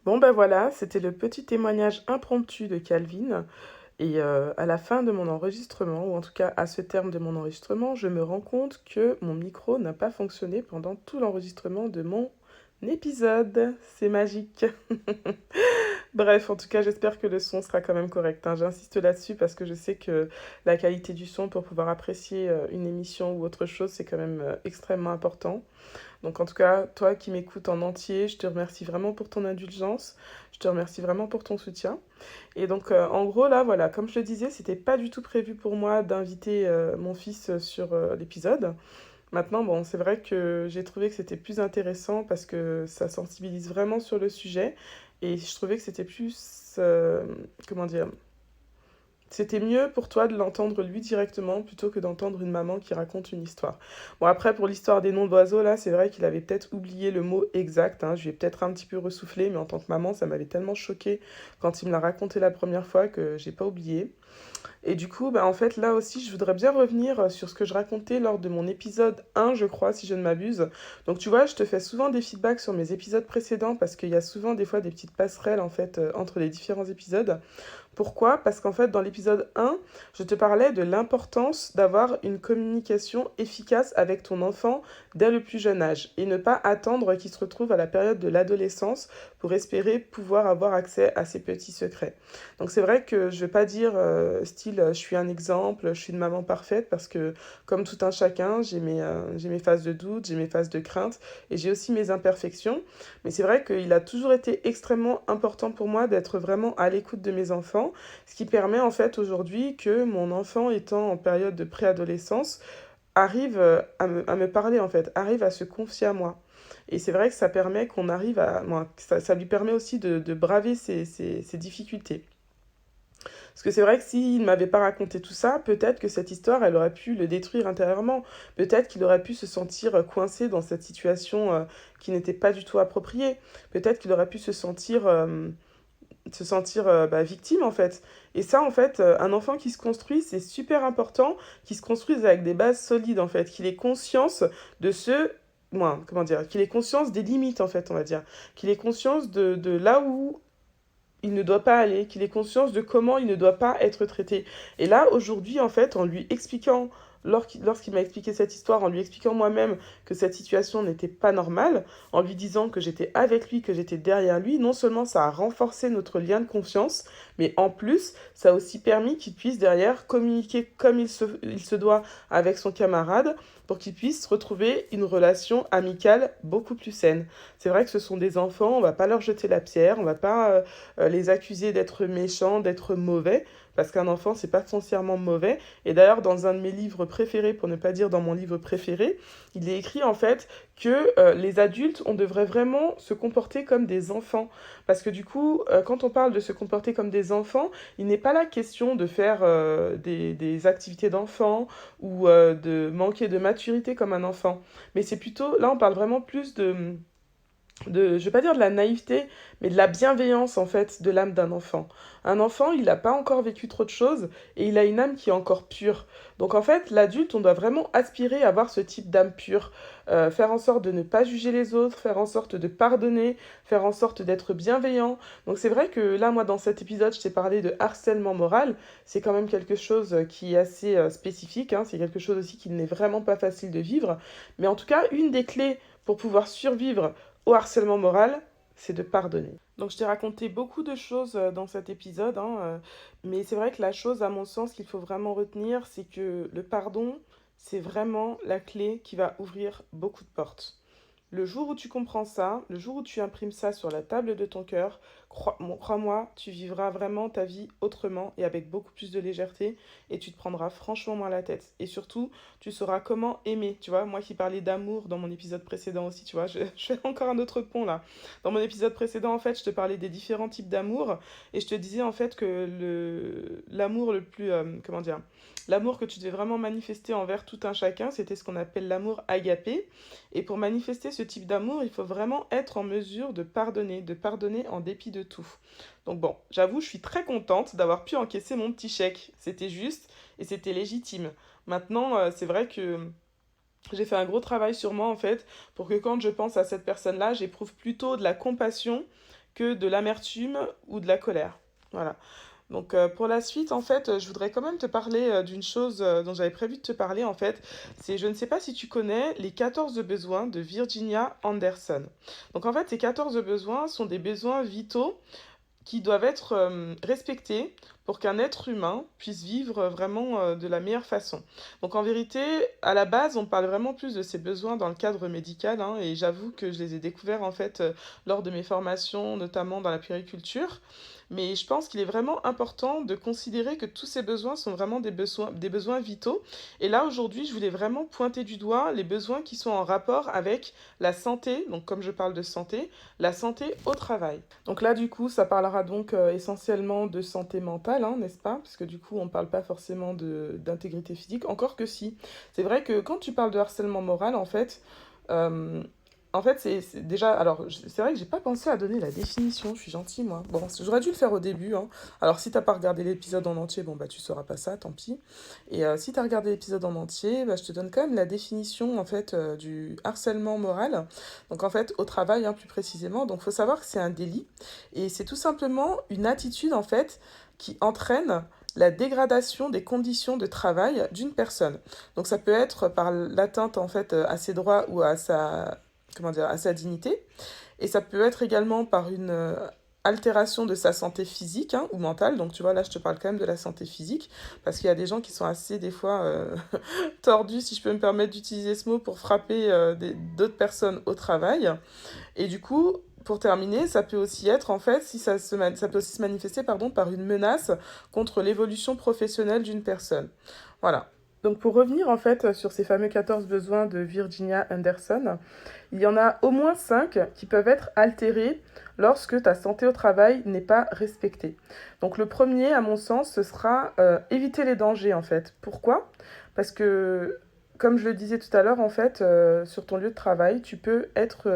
Bon, ben voilà, c'était le petit témoignage impromptu de Calvin. Et à la fin de mon enregistrement, ou en tout cas à ce terme de mon enregistrement, je me rends compte que mon micro n'a pas fonctionné pendant tout l'enregistrement de mon épisode. C'est magique. Bref, en tout cas, j'espère que le son sera quand même correct, hein. J'insiste là-dessus parce que je sais que la qualité du son pour pouvoir apprécier une émission ou autre chose, c'est quand même extrêmement important. Donc en tout cas, toi qui m'écoutes en entier, je te remercie vraiment pour ton indulgence. Je te remercie vraiment pour ton soutien. Et donc en gros, là, voilà, comme je le disais, c'était pas du tout prévu pour moi d'inviter mon fils sur l'épisode. Maintenant, bon, c'est vrai que j'ai trouvé que c'était plus intéressant parce que ça sensibilise vraiment sur le sujet. Et je trouvais que c'était plus, comment dire, c'était mieux pour toi de l'entendre lui directement plutôt que d'entendre une maman qui raconte une histoire. Bon, après, pour l'histoire des noms d'oiseaux, là, c'est vrai qu'il avait peut-être oublié le mot exact, hein. Je lui ai peut-être un petit peu ressoufflé, mais en tant que maman, ça m'avait tellement choqué quand il me l'a raconté la première fois que j'ai pas oublié. Et du coup, bah, en fait, là aussi, je voudrais bien revenir sur ce que je racontais lors de mon épisode 1, je crois, si je ne m'abuse. Donc, tu vois, je te fais souvent des feedbacks sur mes épisodes précédents parce qu'il y a souvent des fois des petites passerelles, en fait, entre les différents épisodes. Pourquoi? Parce qu'en fait, dans l'épisode 1, je te parlais de l'importance d'avoir une communication efficace avec ton enfant dès le plus jeune âge et ne pas attendre qu'il se retrouve à la période de l'adolescence pour espérer pouvoir avoir accès à ses petits secrets. Donc c'est vrai que je ne vais pas dire style je suis un exemple, je suis une maman parfaite parce que comme tout un chacun, j'ai mes phases de doute, j'ai mes phases de crainte et j'ai aussi mes imperfections. Mais c'est vrai qu'il a toujours été extrêmement important pour moi d'être vraiment à l'écoute de mes enfants, ce qui permet en fait aujourd'hui que mon enfant étant en période de préadolescence arrive à me parler en fait, arrive à se confier à moi. Et c'est vrai que ça permet qu'on arrive à... Moi, ça lui permet aussi de braver ses difficultés. Parce que c'est vrai que s'il ne m'avait pas raconté tout ça, peut-être que cette histoire, elle aurait pu le détruire intérieurement. Peut-être qu'il aurait pu se sentir coincé dans cette situation qui n'était pas du tout appropriée. Peut-être qu'il aurait pu se sentir bah, victime en fait. Et ça en fait, un enfant qui se construit, c'est super important qu'il se construise avec des bases solides en fait, qu'il ait conscience de ce... Moi, comment dire, qu'il ait conscience des limites en fait, on va dire. Qu'il ait conscience de là où il ne doit pas aller, qu'il ait conscience de comment il ne doit pas être traité. Et là, aujourd'hui, en fait, en lui expliquant, lorsqu'il m'a expliqué cette histoire, en lui expliquant moi-même que cette situation n'était pas normale, en lui disant que j'étais avec lui, que j'étais derrière lui, non seulement ça a renforcé notre lien de confiance, mais en plus, ça a aussi permis qu'il puisse derrière communiquer comme il se doit avec son camarade pour qu'ils puissent retrouver une relation amicale beaucoup plus saine. C'est vrai que ce sont des enfants, on va pas leur jeter la pierre, on va pas les accuser d'être méchants, d'être mauvais, parce qu'un enfant, c'est pas foncièrement mauvais. Et d'ailleurs, dans un de mes livres préférés, pour ne pas dire dans mon livre préféré, il est écrit en fait que les adultes, on devrait vraiment se comporter comme des enfants. Parce que du coup, quand on parle de se comporter comme des enfants, il n'est pas la question de faire des activités d'enfants ou de manquer de maturité comme un enfant. Mais c'est plutôt, là, on parle vraiment plus je vais pas dire de la naïveté, mais de la bienveillance en fait de l'âme d'un enfant. Un enfant, il n'a pas encore vécu trop de choses et il a une âme qui est encore pure. Donc en fait, l'adulte, on doit vraiment aspirer à avoir ce type d'âme pure, faire en sorte de ne pas juger les autres, faire en sorte de pardonner, faire en sorte d'être bienveillant. Donc c'est vrai que là, moi, dans cet épisode, je t'ai parlé de harcèlement moral. C'est quand même quelque chose qui est assez spécifique, hein. C'est quelque chose aussi qui n'est vraiment pas facile de vivre. Mais en tout cas, une des clés pour pouvoir survivre au harcèlement moral, c'est de pardonner. Donc je t'ai raconté beaucoup de choses dans cet épisode, hein, mais c'est vrai que la chose, à mon sens, qu'il faut vraiment retenir, c'est que le pardon, c'est vraiment la clé qui va ouvrir beaucoup de portes. Le jour où tu comprends ça, le jour où tu imprimes ça sur la table de ton cœur, crois-moi, tu vivras vraiment ta vie autrement et avec beaucoup plus de légèreté et tu te prendras franchement moins la tête. Et surtout, tu sauras comment aimer. Tu vois, moi qui parlais d'amour dans mon épisode précédent aussi, tu vois, je fais encore un autre pont là. Dans mon épisode précédent, en fait, je te parlais des différents types d'amour et je te disais en fait que l'amour le plus, comment dire, l'amour que tu devais vraiment manifester envers tout un chacun, c'était ce qu'on appelle l'amour agapé. Et pour manifester ce type d'amour, il faut vraiment être en mesure de pardonner en dépit de tout. Donc bon, j'avoue, je suis très contente d'avoir pu encaisser mon petit chèque. C'était juste et c'était légitime. Maintenant, c'est vrai que j'ai fait un gros travail sur moi en fait, pour que quand je pense à cette personne-là, j'éprouve plutôt de la compassion que de l'amertume ou de la colère. Voilà. Donc pour la suite, en fait, je voudrais quand même te parler d'une chose dont j'avais prévu de te parler, en fait. C'est, je ne sais pas si tu connais les 14 besoins de Virginia Anderson. Donc en fait, ces 14 besoins sont des besoins vitaux qui doivent être respectés pour qu'un être humain puisse vivre vraiment de la meilleure façon. Donc en vérité, à la base, on parle vraiment plus de ces besoins dans le cadre médical, hein, et j'avoue que je les ai découverts en fait lors de mes formations, notamment dans la puériculture. mais je pense qu'il est vraiment important de considérer que tous ces besoins sont vraiment des besoins vitaux. Et là, aujourd'hui, je voulais vraiment pointer du doigt les besoins qui sont en rapport avec la santé, donc comme je parle de santé, la santé au travail. Donc là, du coup, ça parlera donc essentiellement de santé mentale, hein, n'est-ce pas? Parce que du coup, on ne parle pas forcément d'intégrité physique, encore que si. C'est vrai que quand tu parles de harcèlement moral, euh, c'est déjà... Alors, c'est vrai que j'ai pas pensé à donner la définition, je suis gentille, moi. Bon, j'aurais dû le faire au début, hein. Alors, si t'as pas regardé l'épisode en entier, bon, bah, tu sauras pas ça, tant pis. Et si t'as regardé l'épisode en entier, bah, je te donne quand même la définition, en fait, du harcèlement moral. Donc, en fait, au travail, hein, plus précisément. Donc, faut savoir que c'est un délit. Et c'est tout simplement une attitude, en fait, qui entraîne la dégradation des conditions de travail d'une personne. Donc ça peut être par l'atteinte en fait à ses droits ou à sa à sa dignité. Et ça peut être également par une altération de sa santé physique, hein, ou mentale. Donc tu vois, là je te parle quand même de la santé physique, parce qu'il y a des gens qui sont assez des fois tordus, si je peux me permettre d'utiliser ce mot, pour frapper d'autres personnes au travail. Et du coup, pour terminer, ça peut aussi être, en fait, si ça peut aussi se manifester pardon, par une menace contre l'évolution professionnelle d'une personne. Voilà. Donc pour revenir en fait sur ces fameux 14 besoins de Virginia Anderson, il y en a au moins 5 qui peuvent être altérés lorsque ta santé au travail n'est pas respectée. Donc le premier, à mon sens, ce sera éviter les dangers en fait. Pourquoi? Parce que, comme je le disais tout à l'heure, en fait, sur ton lieu de travail, tu peux être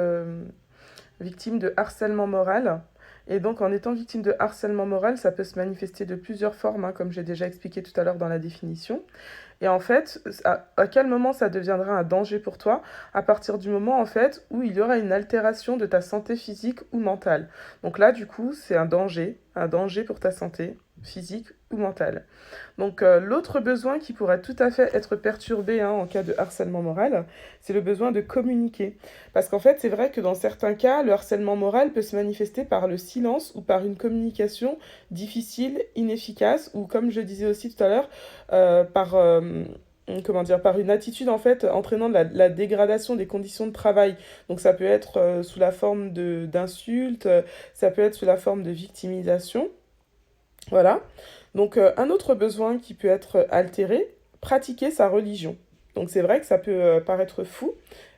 victime de harcèlement moral. Et donc, en étant victime de harcèlement moral, ça peut se manifester de plusieurs formes, hein, comme j'ai déjà expliqué tout à l'heure dans la définition. Et en fait, à quel moment ça deviendra un danger pour toi? À partir du moment, en fait, où il y aura une altération de ta santé physique ou mentale. Donc là, du coup, c'est un danger pour ta santé physique ou mentale. Donc l'autre besoin qui pourrait tout à fait être perturbé, hein, en cas de harcèlement moral, c'est le besoin de communiquer. Parce qu'en fait, c'est vrai que dans certains cas, le harcèlement moral peut se manifester par le silence ou par une communication difficile, inefficace, ou comme je disais aussi tout à l'heure, par une attitude en fait entraînant la dégradation des conditions de travail. Donc ça peut être sous la forme d'insultes, ça peut être sous la forme de victimisation. Voilà. Donc, un autre besoin qui peut être altéré, pratiquer sa religion. Donc, c'est vrai que ça peut paraître fou,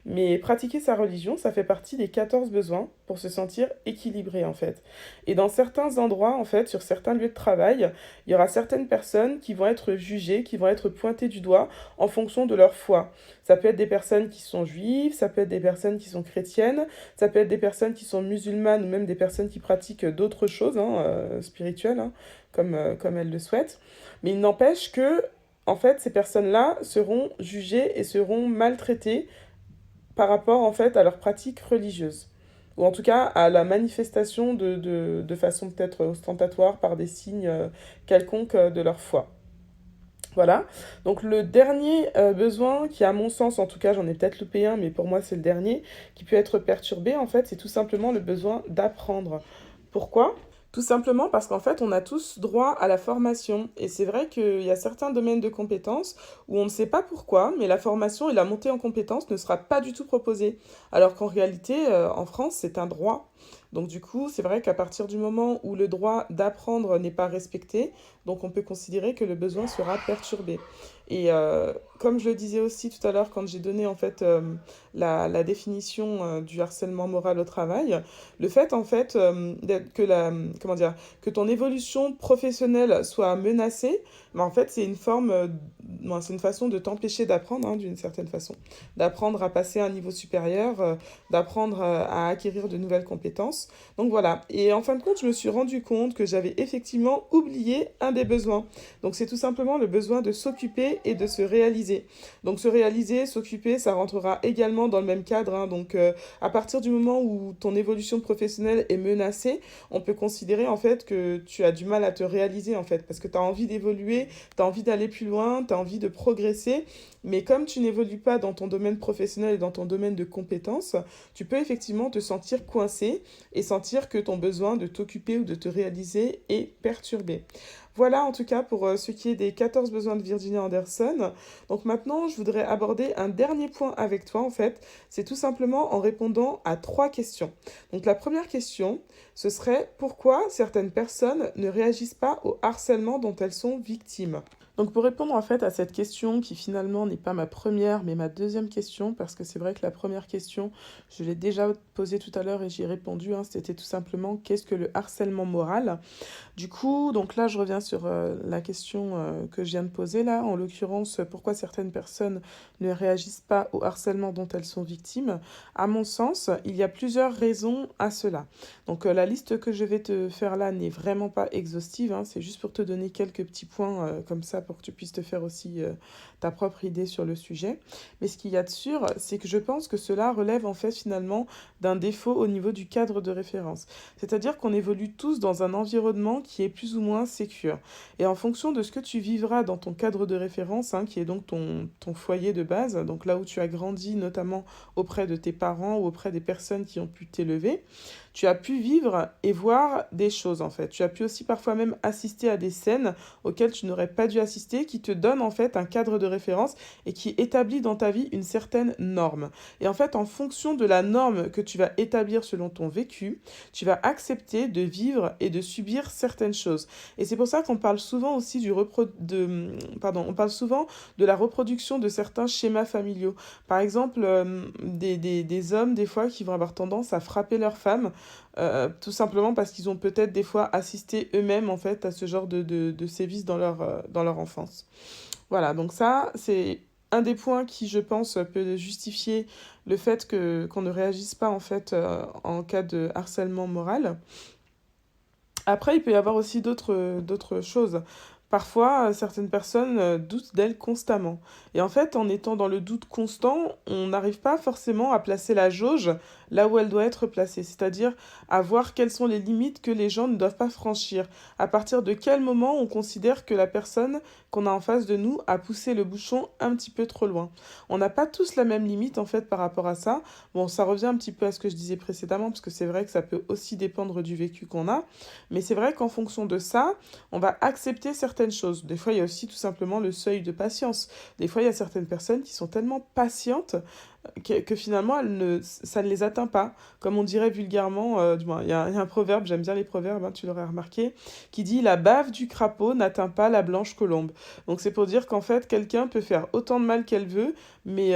mais pratiquer sa religion, ça fait partie des 14 besoins pour se sentir équilibré, en fait. Et dans certains endroits, en fait, sur certains lieux de travail, il y aura certaines personnes qui vont être jugées, qui vont être pointées du doigt en fonction de leur foi. Ça peut être des personnes qui sont juives, ça peut être des personnes qui sont chrétiennes, ça peut être des personnes qui sont musulmanes ou même des personnes qui pratiquent d'autres choses, hein, spirituelles, hein, comme elles le souhaitent. Mais il n'empêche que, en fait, ces personnes-là seront jugées et seront maltraitées par rapport, en fait, à leur pratique religieuse. Ou en tout cas, à la manifestation de façon peut-être ostentatoire par des signes quelconques de leur foi. Voilà. Donc le dernier besoin qui, à mon sens, en tout cas, j'en ai peut-être loupé un, mais pour moi c'est le dernier, qui peut être perturbé, en fait, c'est tout simplement le besoin d'apprendre. Pourquoi? Tout simplement parce qu'en fait, on a tous droit à la formation. Et c'est vrai qu'il y a certains domaines de compétences où on ne sait pas pourquoi, mais la formation et la montée en compétences ne sera pas du tout proposée. Alors qu'en réalité, en France, c'est un droit. Donc du coup, c'est vrai qu'à partir du moment où le droit d'apprendre n'est pas respecté, donc on peut considérer que le besoin sera perturbé. Et comme je le disais aussi tout à l'heure quand j'ai donné en fait la définition du harcèlement moral au travail, le fait en fait comment dire, que ton évolution professionnelle soit menacée, mais en fait c'est une forme, c'est une façon de t'empêcher d'apprendre, hein, d'une certaine façon, d'apprendre à passer à un niveau supérieur, d'apprendre à acquérir de nouvelles compétences. Donc voilà. Et en fin de compte, je me suis rendu compte que j'avais effectivement oublié un des besoins. Donc c'est tout simplement le besoin de s'occuper et de se réaliser. Donc se réaliser, s'occuper, ça rentrera également dans le même cadre, hein. Donc à partir du moment où ton évolution professionnelle est menacée, on peut considérer en fait que tu as du mal à te réaliser en fait, parce que tu as envie d'évoluer, tu as envie d'aller plus loin, tu as envie de progresser, mais comme tu n'évolues pas dans ton domaine professionnel et dans ton domaine de compétences, tu peux effectivement te sentir coincé et sentir que ton besoin de t'occuper ou de te réaliser est perturbé. Voilà en tout cas pour ce qui est des 14 besoins de Virginia Anderson. Donc maintenant, je voudrais aborder un dernier point avec toi en fait. C'est tout simplement en répondant à 3 questions. Donc la première question, ce serait pourquoi certaines personnes ne réagissent pas au harcèlement dont elles sont victimes. Donc pour répondre en fait à cette question qui finalement n'est pas ma première mais ma deuxième question, parce que c'est vrai que la première question, je l'ai déjà posée tout à l'heure et j'y ai répondu, hein, c'était tout simplement qu'est-ce que le harcèlement moral. Du coup, donc là, je reviens sur la question que je viens de poser là, en l'occurrence, pourquoi certaines personnes ne réagissent pas au harcèlement dont elles sont victimes. À mon sens, il y a plusieurs raisons à cela. Donc la liste que je vais te faire là n'est vraiment pas exhaustive, hein, c'est juste pour te donner quelques petits points comme ça pour que tu puisses te faire aussi ta propre idée sur le sujet. Mais ce qu'il y a de sûr, c'est que je pense que cela relève en fait finalement d'un défaut au niveau du cadre de référence. C'est-à-dire qu'on évolue tous dans un environnement qui est plus ou moins sécure. Et en fonction de ce que tu vivras dans ton cadre de référence, hein, qui est donc ton foyer de base, donc là où tu as grandi notamment auprès de tes parents ou auprès des personnes qui ont pu t'élever, tu as pu vivre et voir des choses en fait. Tu as pu aussi parfois même assister à des scènes auxquelles tu n'aurais pas dû assister, qui te donnent en fait un cadre de référence et qui établit dans ta vie une certaine norme. Et en fait, en fonction de la norme que tu vas établir selon ton vécu, tu vas accepter de vivre et de subir certaines choses. Et c'est pour ça qu'on parle souvent aussi on parle souvent de la reproduction de certains schémas familiaux. Par exemple, des hommes, des fois, qui vont avoir tendance à frapper leurs femmes, tout simplement parce qu'ils ont peut-être des fois assisté eux-mêmes, en fait, à ce genre de sévices dans leur enfance. Voilà, donc ça, c'est un des points qui, je pense, peut justifier le fait qu'on ne réagisse pas, en fait, en cas de harcèlement moral. Après, il peut y avoir aussi d'autres choses. Parfois, certaines personnes doutent d'elles constamment. Et en fait, en étant dans le doute constant, on n'arrive pas forcément à placer la jauge là où elle doit être placée. C'est-à-dire à voir quelles sont les limites que les gens ne doivent pas franchir. À partir de quel moment on considère que la personne qu'on a en face de nous a poussé le bouchon un petit peu trop loin. On n'a pas tous la même limite en fait par rapport à ça. Bon, ça revient un petit peu à ce que je disais précédemment, parce que c'est vrai que ça peut aussi dépendre du vécu qu'on a. Mais c'est vrai qu'en fonction de ça, on va accepter certaines choses. Des fois, il y a aussi tout simplement le seuil de patience. Des fois, il y a certaines personnes qui sont tellement patientes que finalement, ça ne les atteint pas. Comme on dirait vulgairement, du moins, il y a un proverbe, j'aime bien les proverbes, hein, tu l'aurais remarqué, qui dit «La bave du crapaud n'atteint pas la blanche colombe». Donc c'est pour dire qu'en fait, quelqu'un peut faire autant de mal qu'elle veut, mais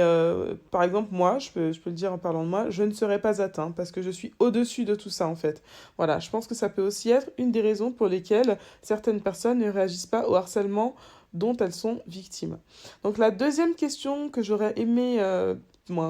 par exemple, moi, je peux le dire en parlant de moi, je ne serai pas atteint parce que je suis au-dessus de tout ça, en fait. Voilà, je pense que ça peut aussi être une des raisons pour lesquelles certaines personnes ne réagissent pas au harcèlement dont elles sont victimes. Donc la deuxième question que j'aurais aimé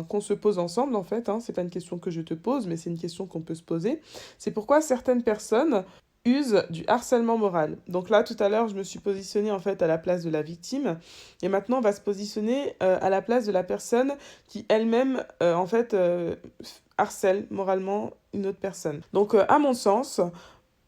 qu'on se pose ensemble en fait, hein, c'est pas une question que je te pose, mais c'est une question qu'on peut se poser, c'est pourquoi certaines personnes usent du harcèlement moral. Donc là, tout à l'heure, je me suis positionnée en fait à la place de la victime, et maintenant on va se positionner à la place de la personne qui elle-même en fait harcèle moralement une autre personne. Donc à mon sens,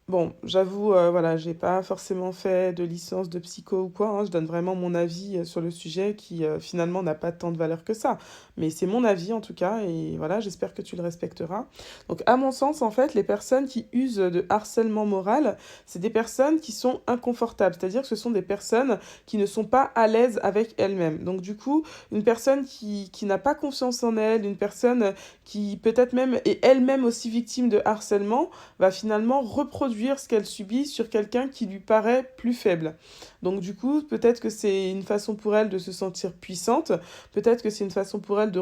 bon, j'avoue, voilà, j'ai pas forcément fait de licence de psycho ou quoi, hein, je donne vraiment mon avis sur le sujet qui finalement n'a pas tant de valeur que ça. Mais c'est mon avis en tout cas, et voilà, j'espère que tu le respecteras. Donc, à mon sens, en fait, les personnes qui usent de harcèlement moral, c'est des personnes qui sont inconfortables, c'est-à-dire que ce sont des personnes qui ne sont pas à l'aise avec elles-mêmes. Donc, du coup, une personne qui n'a pas confiance en elle, une personne qui peut-être même est elle-même aussi victime de harcèlement, va finalement reproduire ce qu'elle subit sur quelqu'un qui lui paraît plus faible. Donc du coup, peut-être que c'est une façon pour elle de se sentir puissante, peut-être que c'est une façon pour elle de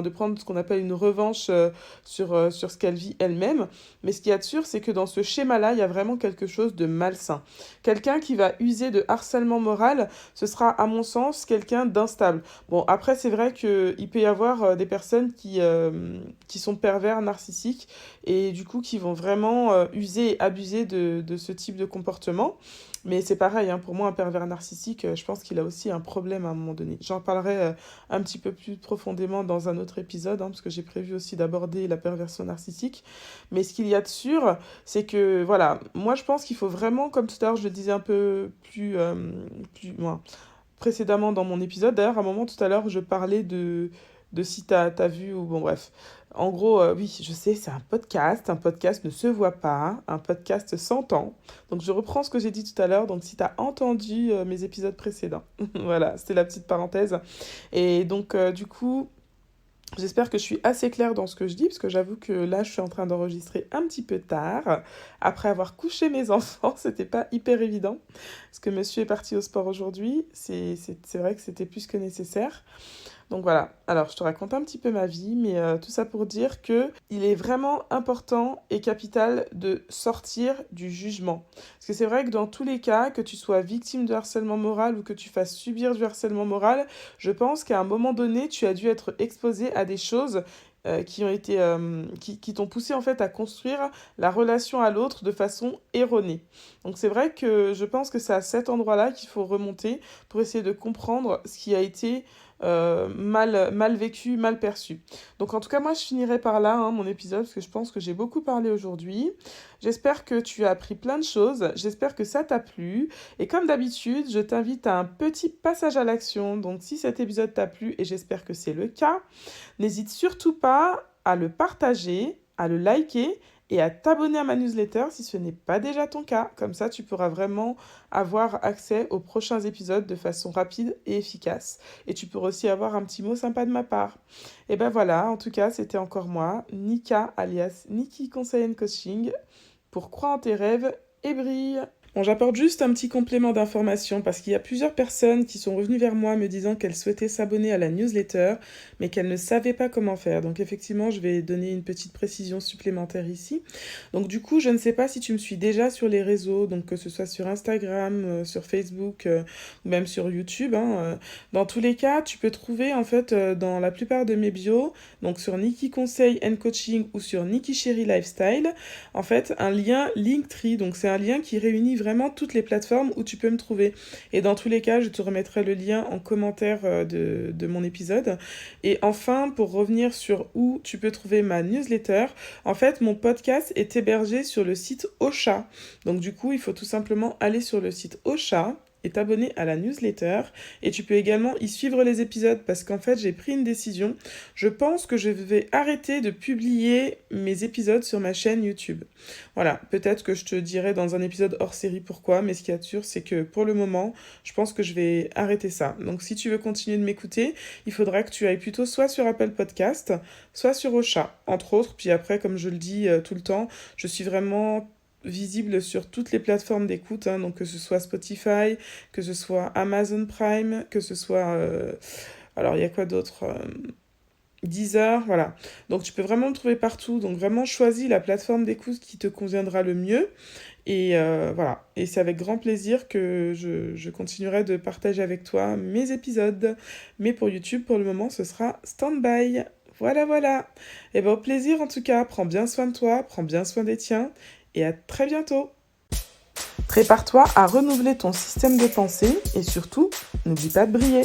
prendre ce qu'on appelle une revanche sur ce qu'elle vit elle-même. Mais ce qu'il y a de sûr, c'est que dans ce schéma-là, il y a vraiment quelque chose de malsain. Quelqu'un qui va user de harcèlement moral, ce sera à mon sens quelqu'un d'instable. Bon, après c'est vrai qu'il peut y avoir des personnes qui sont pervers narcissiques et du coup qui vont vraiment user et abuser de ce type de comportement. Mais c'est pareil, hein, pour moi, un pervers narcissique, je pense qu'il a aussi un problème à un moment donné. J'en parlerai un petit peu plus profondément dans un autre épisode, hein, parce que j'ai prévu aussi d'aborder la perversion narcissique. Mais ce qu'il y a de sûr, c'est que, voilà, moi je pense qu'il faut vraiment, comme tout à l'heure je le disais un peu moins précédemment dans mon épisode, d'ailleurs, à un moment tout à l'heure, je parlais de si t'as vu, ou bon bref, En gros, oui, je sais, c'est un podcast ne se voit pas, un podcast s'entend. Donc je reprends ce que j'ai dit tout à l'heure, donc si tu as entendu mes épisodes précédents. Voilà, c'était la petite parenthèse. Et donc du coup, j'espère que je suis assez claire dans ce que je dis, parce que j'avoue que là, je suis en train d'enregistrer un petit peu tard. Après avoir couché mes enfants, c'était pas hyper évident, parce que monsieur est parti au sport aujourd'hui. C'est vrai que c'était plus que nécessaire. Donc voilà, alors je te raconte un petit peu ma vie, mais tout ça pour dire que il est vraiment important et capital de sortir du jugement. Parce que c'est vrai que dans tous les cas, que tu sois victime de harcèlement moral ou que tu fasses subir du harcèlement moral, je pense qu'à un moment donné, tu as dû être exposé à des choses qui t'ont poussé en fait à construire la relation à l'autre de façon erronée. Donc c'est vrai que je pense que c'est à cet endroit-là qu'il faut remonter pour essayer de comprendre ce qui a été mal vécu, mal perçu. Donc en tout cas, moi, je finirai par là, mon épisode, parce que je pense que j'ai beaucoup parlé aujourd'hui. J'espère que tu as appris plein de choses, j'espère que ça t'a plu. Et comme d'habitude, je t'invite à un petit passage à l'action. Donc si cet épisode t'a plu, et j'espère que c'est le cas, n'hésite surtout pas à le partager, à le liker et à t'abonner à ma newsletter si ce n'est pas déjà ton cas. Comme ça, tu pourras vraiment avoir accès aux prochains épisodes de façon rapide et efficace. Et tu pourras aussi avoir un petit mot sympa de ma part. Et ben voilà, en tout cas, c'était encore moi, Nika, alias Nikki Conseil and Coaching, pour croire en tes rêves et brille. Bon, j'apporte juste un petit complément d'information parce qu'il y a plusieurs personnes qui sont revenues vers moi me disant qu'elles souhaitaient s'abonner à la newsletter, mais qu'elles ne savaient pas comment faire. Donc effectivement, je vais donner une petite précision supplémentaire ici. Donc du coup, je ne sais pas si tu me suis déjà sur les réseaux, donc que ce soit sur Instagram, sur Facebook, ou même sur YouTube. Dans tous les cas, tu peux trouver en fait dans la plupart de mes bios, donc sur Nikki Conseil and Coaching ou sur Nikki Chérie Lifestyle, en fait un lien Linktree. Donc c'est un lien qui réunit vraiment toutes les plateformes où tu peux me trouver. Et dans tous les cas, je te remettrai le lien en commentaire de mon épisode. Et enfin, pour revenir sur où tu peux trouver ma newsletter, en fait, mon podcast est hébergé sur le site Ocha. Donc du coup, il faut tout simplement aller sur le site Ocha et t'abonner à la newsletter. Et tu peux également y suivre les épisodes parce qu'en fait, j'ai pris une décision. Je pense que je vais arrêter de publier mes épisodes sur ma chaîne YouTube. Voilà, peut-être que je te dirai dans un épisode hors série pourquoi, mais ce qui est sûr, c'est que pour le moment, je pense que je vais arrêter ça. Donc si tu veux continuer de m'écouter, il faudra que tu ailles plutôt soit sur Apple Podcast, soit sur Ocha, entre autres. Puis après, comme je le dis tout le temps, je suis vraiment visible sur toutes les plateformes d'écoute, donc que ce soit Spotify, que ce soit Amazon Prime, que ce soit... alors, il y a quoi d'autre Deezer, voilà. Donc, tu peux vraiment me trouver partout. Donc, vraiment, choisis la plateforme d'écoute qui te conviendra le mieux. Et voilà. Et c'est avec grand plaisir que je continuerai de partager avec toi mes épisodes. Mais pour YouTube, pour le moment, ce sera stand-by. Voilà, voilà. Et bien, au plaisir en tout cas. Prends bien soin de toi, prends bien soin des tiens. Et à très bientôt. Prépare-toi à renouveler ton système de pensée et surtout, n'oublie pas de briller.